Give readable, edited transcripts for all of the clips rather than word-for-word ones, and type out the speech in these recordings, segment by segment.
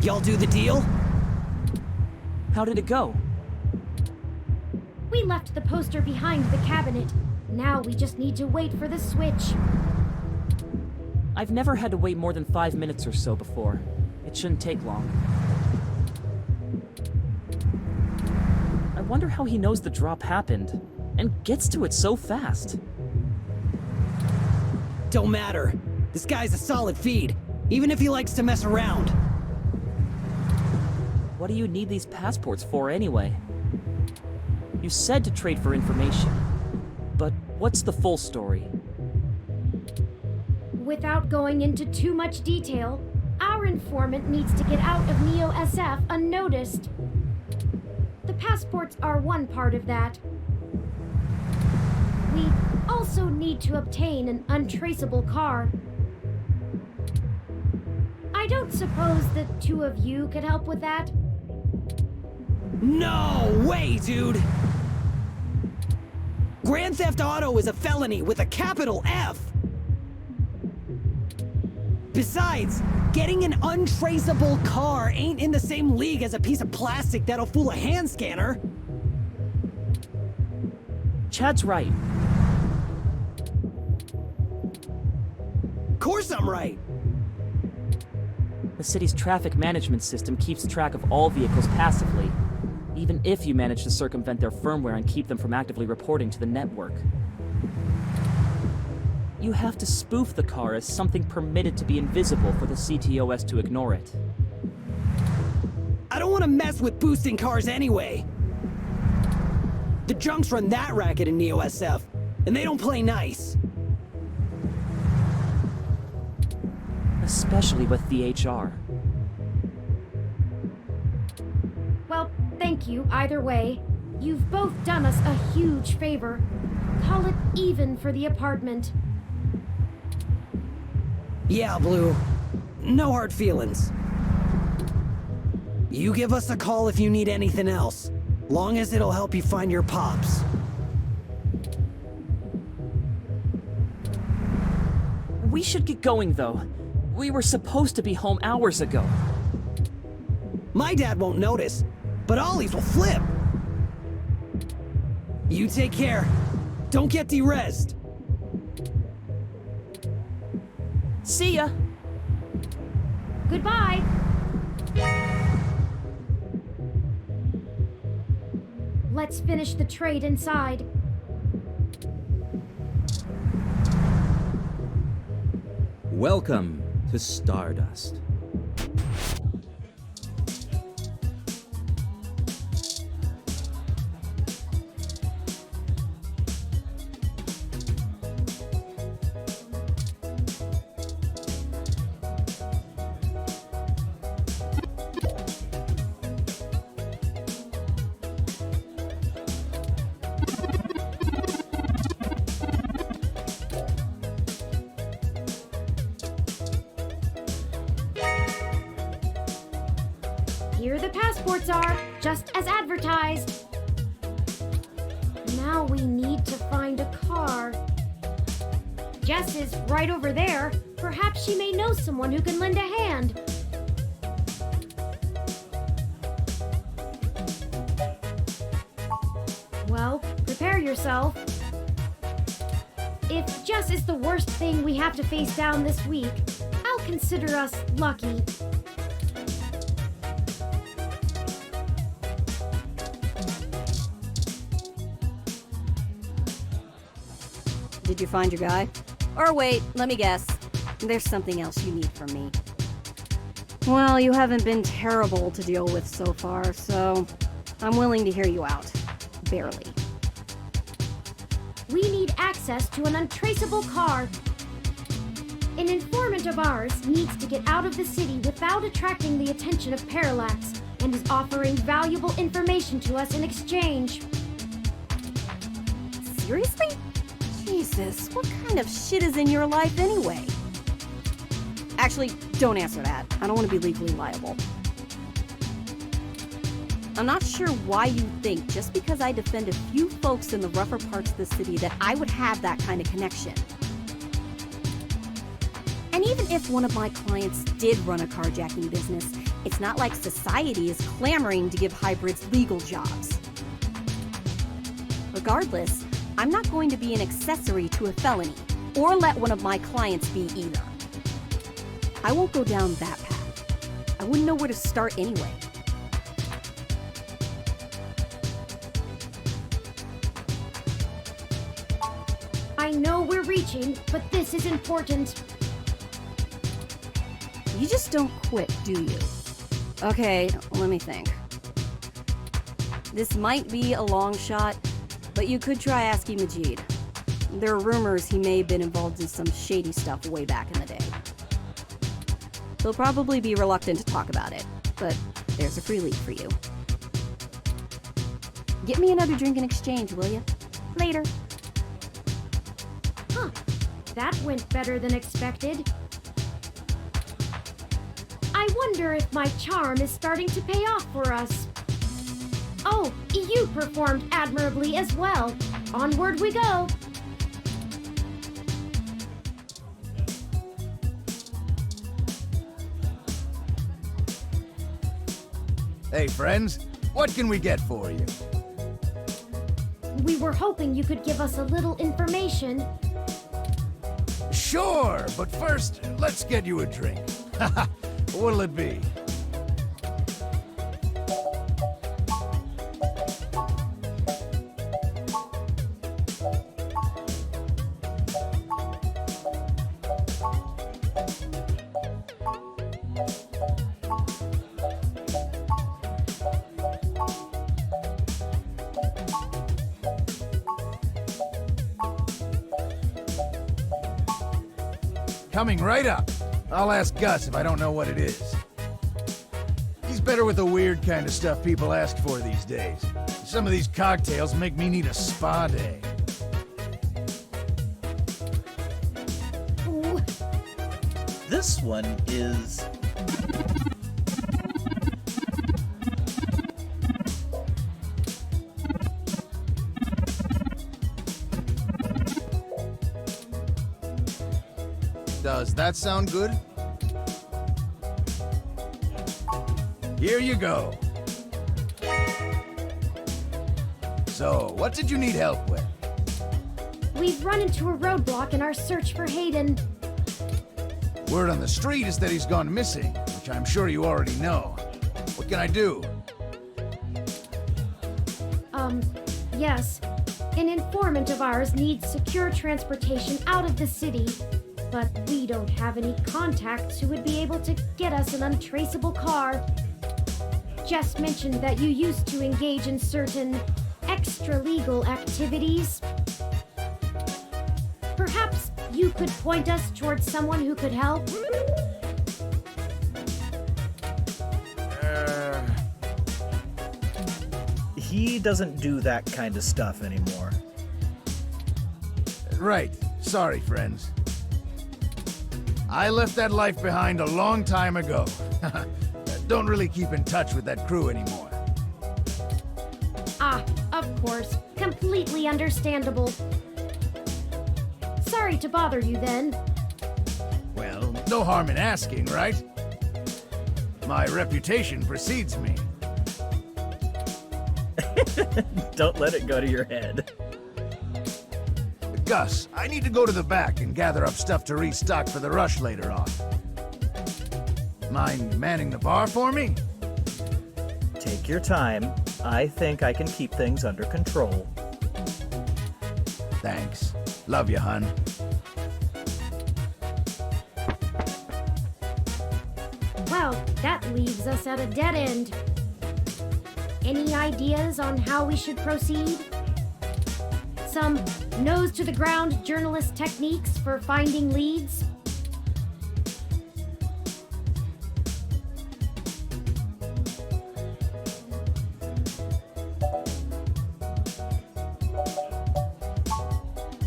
Y'all do the deal? How did it go? We left the poster behind the cabinet. Now we just need to wait for the switch. I've never had to wait more than 5 minutes or so before. It shouldn't take long. I wonder how he knows the drop happened, and gets to it so fast. Don't matter. This guy's a solid feed, even if he likes to mess around. What do you need these passports for anyway? You said to trade for information, but what's the full story? Without going into too much detail, our informant needs to get out of Neo SF unnoticed. The passports are one part of that. We also need to obtain an untraceable car. I don't suppose the two of you could help with that? No way, dude! Grand Theft Auto is a felony with a capital F! Besides, getting an untraceable car ain't in the same league as a piece of plastic that'll fool a hand scanner. Chad's right. Of course I'm right. The city's traffic management system keeps track of all vehicles passively, even if you manage to circumvent their firmware and keep them from actively reporting to the network. You have to spoof the car as something permitted to be invisible for the CTOS to ignore it. I don't want to mess with boosting cars anyway. The junks run that racket in Neo SF, and they don't play nice. Especially with the HR. Well, thank you either way. You've both done us a huge favor. Call it even for the apartment. Yeah, Blue. No hard feelings. You give us a call if you need anything else, long as it'll help you find your pops. We should get going, though. We were supposed to be home hours ago. My dad won't notice, but Ollie's will flip. You take care. Don't get de-rezzed. See ya! Goodbye! Let's finish the trade inside. Welcome to Stardust. Here the passports are, just as advertised. Now we need to find a car. Jess is right over there. Perhaps she may know someone who can lend a hand. Well, prepare yourself. If Jess is the worst thing we have to face down this week, I'll consider us lucky. Did you find your guy? Or wait, let me guess. There's something else you need from me. Well, you haven't been terrible to deal with so far, so I'm willing to hear you out. Barely. We need access to an untraceable car. An informant of ours needs to get out of the city without attracting the attention of Parallax, and is offering valuable information to us in exchange. Seriously? Jesus, what kind of shit is in your life anyway? Actually, don't answer that. I don't want to be legally liable. I'm not sure why you think just because I defend a few folks in the rougher parts of the city that I would have that kind of connection. And even if one of my clients did run a carjacking business, It's not like society is clamoring to give hybrids legal jobs. Regardless, I'm not going to be an accessory to a felony, or let one of my clients be either. I won't go down that path. I wouldn't know where to start anyway. I know we're reaching, but this is important. You just don't quit, do you? Okay, let me think. This might be a long shot, but you could try asking Majid. There are rumors he may have been involved in some shady stuff way back in the day. He'll probably be reluctant to talk about it, but there's a free lead for you. Get me another drink in exchange, will you? Later. Huh. That went better than expected. I wonder if my charm is starting to pay off for us. Oh, you performed admirably as well. Onward we go. Hey, friends, what can we get for you? We were hoping you could give us a little information. Sure, but first, let's get you a drink. What'll it be? Coming right up. I'll ask Gus if I don't know what it is. He's better with the weird kind of stuff people ask for these days. Some of these cocktails make me need a spa day. Ooh, This one is... Does that sound good? Here you go. So, what did you need help with? we've run into a roadblock in our search for Hayden. Word on the street is that he's gone missing, which I'm sure you already know. What can I do? Yes. An informant of ours needs secure transportation out of the city, but we don't have any contacts who would be able to get us an untraceable car. Jess mentioned that you used to engage in certain extra-legal activities. Perhaps you could point us towards someone who could help? He doesn't do that kind of stuff anymore. Right. Sorry, friends. I left that life behind a long time ago. Don't really keep in touch with that crew anymore. Ah, of course. Completely understandable. Sorry to bother you then. Well, no harm in asking, right? My reputation precedes me. Don't let it go to your head. Gus, I need to go to the back and gather up stuff to restock for the rush later on. Mind manning the bar for me? Take your time. I think I can keep things under control. Thanks. Love you, hun. Well, that leaves us at a dead end. Any ideas on how we should proceed? Some nose-to-the-ground journalist techniques for finding leads?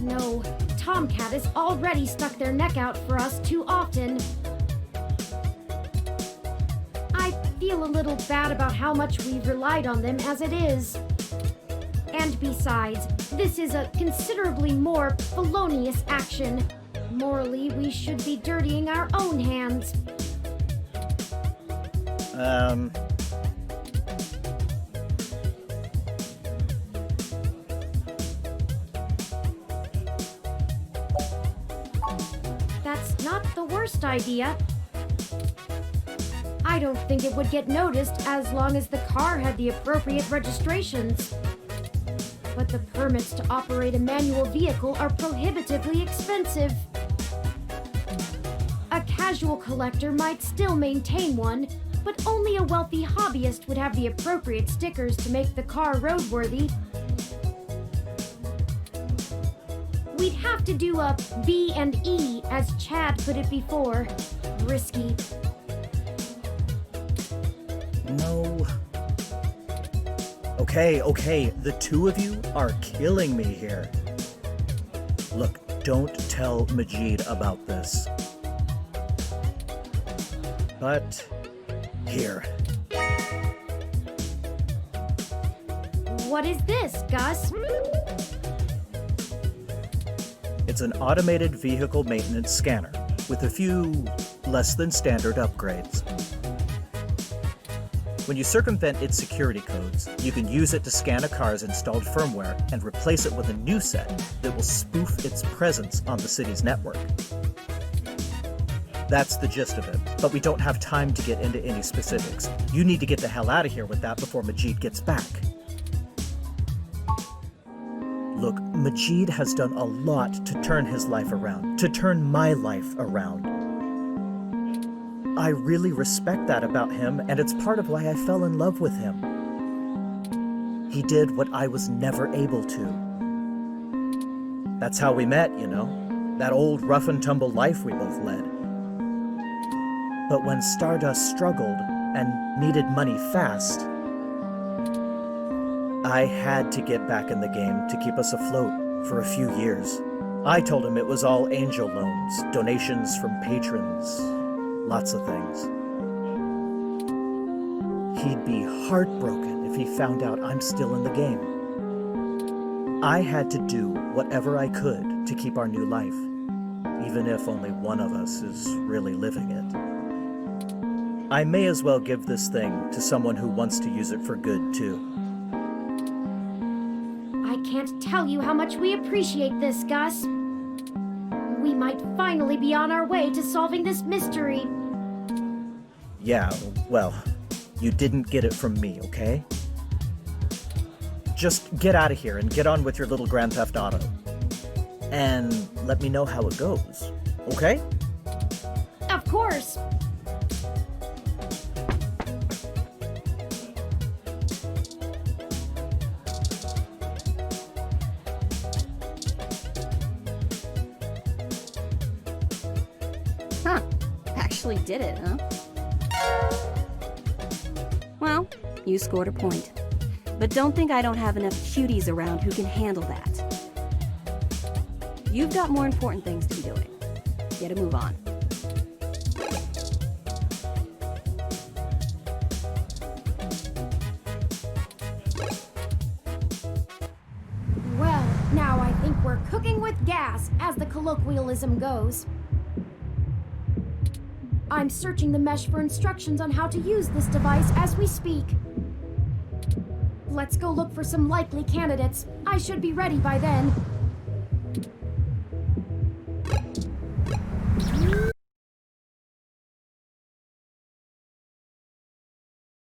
No, Tomcat has already stuck their neck out for us too often. I feel a little bad about how much we've relied on them as it is. And besides, this is a considerably more felonious action. Morally, we should be dirtying our own hands. That's not the worst idea. I don't think it would get noticed as long as the car had the appropriate registrations. But the permits to operate a manual vehicle are prohibitively expensive. A casual collector might still maintain one, but only a wealthy hobbyist would have the appropriate stickers to make the car roadworthy. We'd have to do a B and E, as Chad put it before. Risky. No. Okay, the two of you are killing me here. Look, don't tell Majid about this. But, here. What is this, Gus? It's an automated vehicle maintenance scanner with a few less than standard upgrades. When you circumvent its security codes, you can use it to scan a car's installed firmware and replace it with a new set that will spoof its presence on the city's network. That's the gist of it, but we don't have time to get into any specifics. You need to get the hell out of here with that before Majid gets back. Look, Majid has done a lot to turn his life around, to turn my life around. I really respect that about him, and it's part of why I fell in love with him. He did what I was never able to. That's how we met, you know? That old rough and tumble life we both led. But when Stardust struggled and needed money fast, I had to get back in the game to keep us afloat for a few years. I told him it was all angel loans, donations from patrons, lots of things. He'd be heartbroken if he found out I'm still in the game. I had to do whatever I could to keep our new life, even if only one of us is really living it. I may as well give this thing to someone who wants to use it for good, too. I can't tell you how much we appreciate this, Gus. We might finally be on our way to solving this mystery. Yeah, well, you didn't get it from me, okay? Just get out of here and get on with your little Grand Theft Auto. And let me know how it goes, okay? Of course. Huh. Actually did it, huh? Well, you scored a point. But don't think I don't have enough cuties around who can handle that. You've got more important things to be doing. Get a move on. Well, now I think we're cooking with gas, as the colloquialism goes. I'm searching the mesh for instructions on how to use this device as we speak. Let's go look for some likely candidates. I should be ready by then.